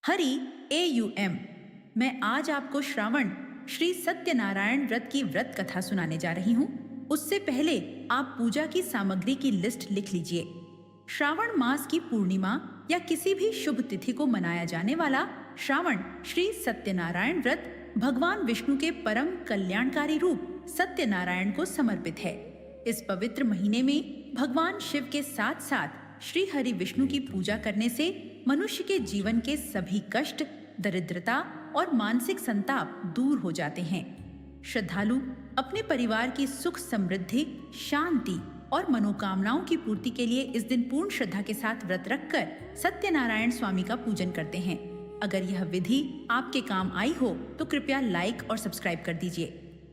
Hari AUM। मैं आज आपको श्रावण श्री सत्यनारायण व्रत की व्रत कथा सुनाने जा रही हूँ। उससे पहले आप पूजा की सामग्री की लिस्ट लिख लीजिए। श्रावण मास की पूर्णिमा या किसी भी शुभ तिथि को मनाया जाने वाला श्रावण श्री सत्यनारायण व्रत भगवान विष्णु के परम कल्याणकारी रूप सत्यनारायण को समर्पित है। इस पवित्र महीने में भगवान शिव के साथ साथ श्री हरि विष्णु की पूजा करने से मनुष्य के जीवन के सभी कष्ट, दरिद्रता और मानसिक संताप दूर हो जाते हैं। श्रद्धालु अपने परिवार की सुख समृद्धि, शांति और मनोकामनाओं की पूर्ति के लिए इस दिन पूर्ण श्रद्धा के साथ व्रत रखकर सत्यनारायण स्वामी का पूजन करते हैं। अगर यह विधि आपके काम आई हो तो कृपया लाइक और सब्सक्राइब कर दीजिए।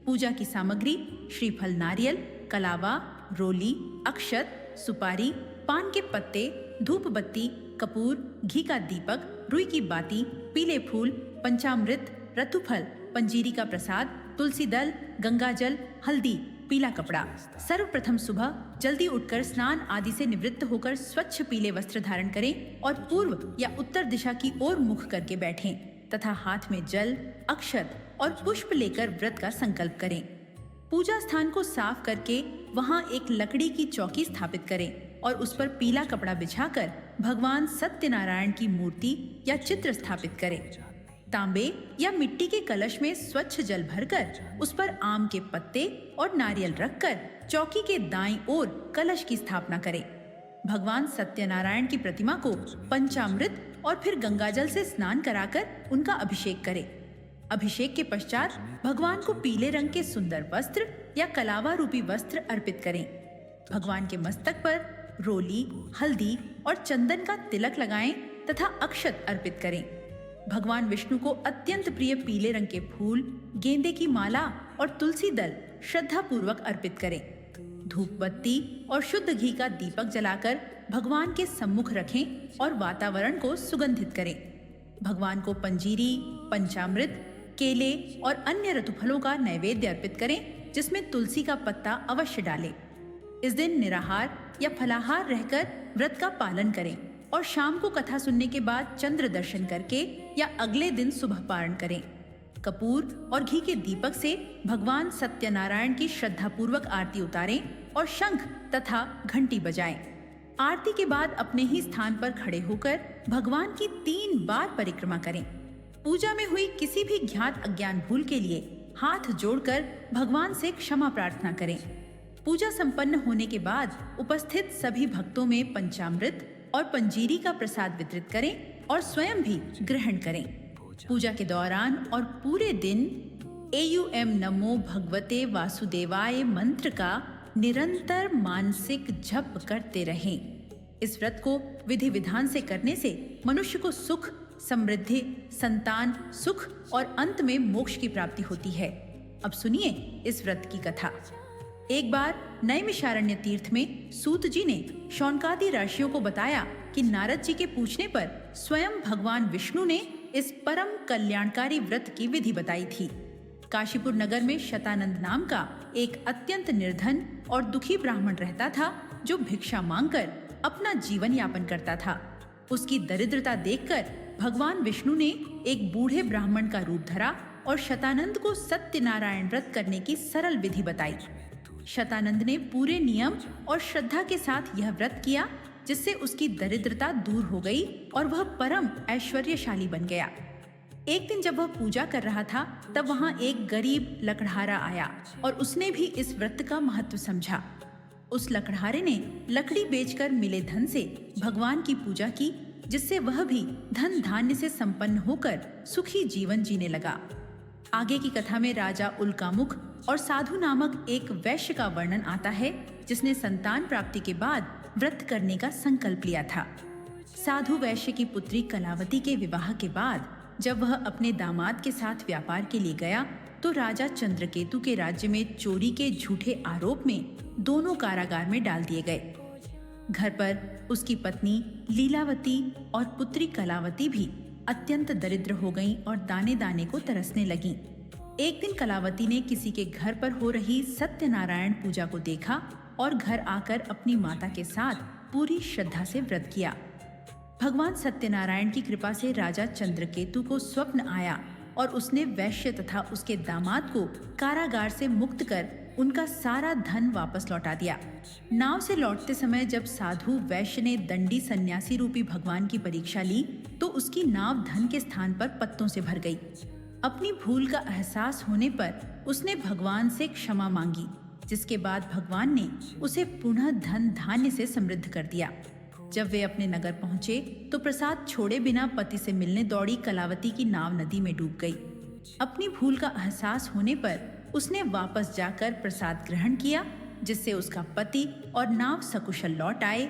पूजा की सामग्री श्रीफल, नारियल, कलावा, रोली, अक्षत, सुपारी, पान के पत्ते, धूप बत्ती, कपूर, घी का दीपक, रुई की बाती, पीले फूल, पंचामृत, रतुफल, पंजीरी का प्रसाद, तुलसी दल, गंगा जल, हल्दी, पीला कपड़ा। सर्वप्रथम सुबह जल्दी उठकर स्नान आदि से निवृत्त होकर स्वच्छ पीले वस्त्र धारण करें और पूर्व या उत्तर दिशा की ओर मुख करके बैठें तथा हाथ में जल, अक्षत और पुष्प लेकर व्रत का संकल्प करें। पूजा स्थान को साफ करके वहां एक लकड़ी की चौकी स्थापित करें और उस पर पीला कपड़ा बिछाकर भगवान सत्यनारायण की मूर्ति या चित्र स्थापित करें। तांबे या मिट्टी के कलश में स्वच्छ जल भरकर उस पर आम के पत्ते और नारियल रखकर चौकी के दाईं ओर कलश की स्थापना करें। भगवान सत्यनारायण की प्रतिमा को पंचामृत और फिर गंगाजल से स्नान कराकर उनका अभिषेक करें। अभिषेक के पश्चात भगवान को पीले रंग के सुंदर वस्त्र या कलावा रूपी वस्त्र अर्पित करें। भगवान के मस्तक पर रोली, हल्दी और चंदन का तिलक लगाएं तथा अक्षत अर्पित करें। भगवान विष्णु को अत्यंत प्रिय पीले रंग के फूल, गेंदे की माला और तुलसी दल श्रद्धा पूर्वक अर्पित करें। धूप बत्ती और शुद्ध घी का दीपक जलाकर भगवान के सम्मुख रखें और वातावरण को सुगंधित करें। भगवान को पंजीरी, पंचामृत, केले और अन्य ऋतुफलों का नैवेद्य अर्पित करें, जिसमें तुलसी का पत्ता अवश्य डालें। इस दिन निराहार या फलाहार रहकर व्रत का पालन करें और शाम को कथा सुनने के बाद चंद्र दर्शन करके या अगले दिन सुबह पारण करें। कपूर और घी के दीपक से भगवान सत्यनारायण की श्रद्धा पूर्वक आरती उतारें और शंख तथा घंटी बजाएं। आरती के बाद अपने ही स्थान पर खड़े होकर भगवान की 3 बार परिक्रमा करें। पूजा में हुई किसी भी ज्ञात अज्ञान भूल के लिए हाथ जोड़कर भगवान से क्षमा प्रार्थना करें। पूजा संपन्न होने के बाद उपस्थित सभी भक्तों में पंचामृत और पंजीरी का प्रसाद वितरित करें और स्वयं भी ग्रहण करें। पूजा के दौरान और पूरे दिन AUM नमो भगवते वासुदेवाय मंत्र का निरंतर मानसिक जप करते रहें। इस व्रत को विधि विधान से करने से मनुष्य को सुख, समृद्धि, संतान, सुख और अंत में मोक्ष की प्राप्ति होती है। अब सुनिए इस व्रत की कथा। एक बार नैमिषारण्य तीर्थ में सूत जी ने शौनकादि ऋषियों को बताया कि नारद जी के पूछने पर स्वयं भगवान विष्णु ने इस परम कल्याणकारी व्रत की विधि बताई थी। काशीपुर नगर में शतानंद नाम का एक अत्यंत निर्धन और दुखी ब्राह्मण रहता था, जो भिक्षा मांगकर अपना जीवन यापन करता था। उसकी दरिद्रता देखकर भगवान विष्णु ने एक बूढ़े ब्राह्मण का रूप धरा और शतानंद को सत्यनारायण व्रत करने की सरल विधि बताई। शतानंद ने पूरे नियम और श्रद्धा के साथ यह व्रत किया, जिससे उसकी दरिद्रता दूर हो गई और वह परम ऐश्वर्यशाली बन गया। एक दिन जब वह पूजा कर रहा था, तब वहां एक गरीब लकड़हारा आया और उसने भी इस व्रत का महत्व समझा। उस लकड़हारे ने लकड़ी बेचकर मिले धन से भगवान की पूजा की, जिससे वह भी धन धान्य से संपन्न होकर सुखी जीवन जीने लगा। आगे की कथा में राजा उल्कामुख और साधु नामक एक वैश्य का वर्णन आता है, जिसने संतान प्राप्ति के बाद व्रत करने का संकल्प लिया था। साधु वैश्य की पुत्री कलावती के विवाह के बाद जब वह अपने दामाद के साथ व्यापार के लिए गया, तो राजा चंद्रकेतु के राज्य में चोरी के झूठे आरोप में दोनों कारागार में डाल दिए गए। घर पर उसकी पत्नी लीलावती और पुत्री कलावती भी अत्यंत दरिद्र हो गईं और दाने दाने को तरसने लगीं। एक दिन कलावती ने किसी के घर पर हो रही सत्यनारायण पूजा को देखा और घर आकर अपनी माता के साथ पूरी श्रद्धा से व्रत किया। भगवान सत्यनारायण की कृपा से राजा चंद्रकेतु को स्वप्न आया और उसने वैश्य तथा उसके दामाद को कारागार से मुक्त कर उनका सारा धन वापस लौटा दिया। नाव से लौटते समय जब साधु वैश्य ने दंडी सन्यासी रूपी भगवान की परीक्षा ली तो उसकी नाव धन के स्थान पर पत्तों से भर गई। अपनी भूल का एहसास होने पर उसने भगवान से क्षमा मांगी, जिसके बाद भगवान ने उसे पुनः धन धान्य से समृद्ध कर दिया। जब वे अपने नगर पहुंचे तो प्रसाद छोड़े बिना पति से मिलने दौड़ी कलावती की नाव नदी में डूब गई। अपनी भूल का एहसास होने पर उसने वापस जाकर प्रसाद ग्रहण किया, जिससे उसका पति और नाव सकुशल लौट आए।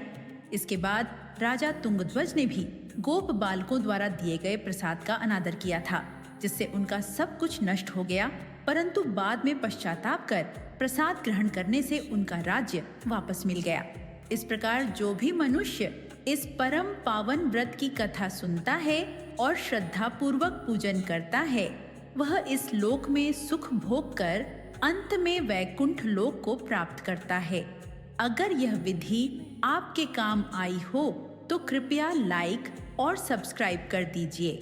इसके बाद राजा तुंगध्वज ने भी गोप बालकों द्वारा दिए गए प्रसाद का अनादर किया था, जिससे उनका सब कुछ नष्ट हो गया, परंतु बाद में पश्चाताप कर प्रसाद ग्रहण करने से उनका राज्य वापस मिल गया। इस प्रकार जो भी मनुष्य इस परम पावन व्रत की कथा सुनता है और श्रद्धा पूर्वक पूजन करता है, वह इस लोक में सुख भोग कर अंत में वैकुंठ लोक को प्राप्त करता है। अगर यह विधि आपके काम आई हो तो कृपया लाइक और सब्सक्राइब कर दीजिए।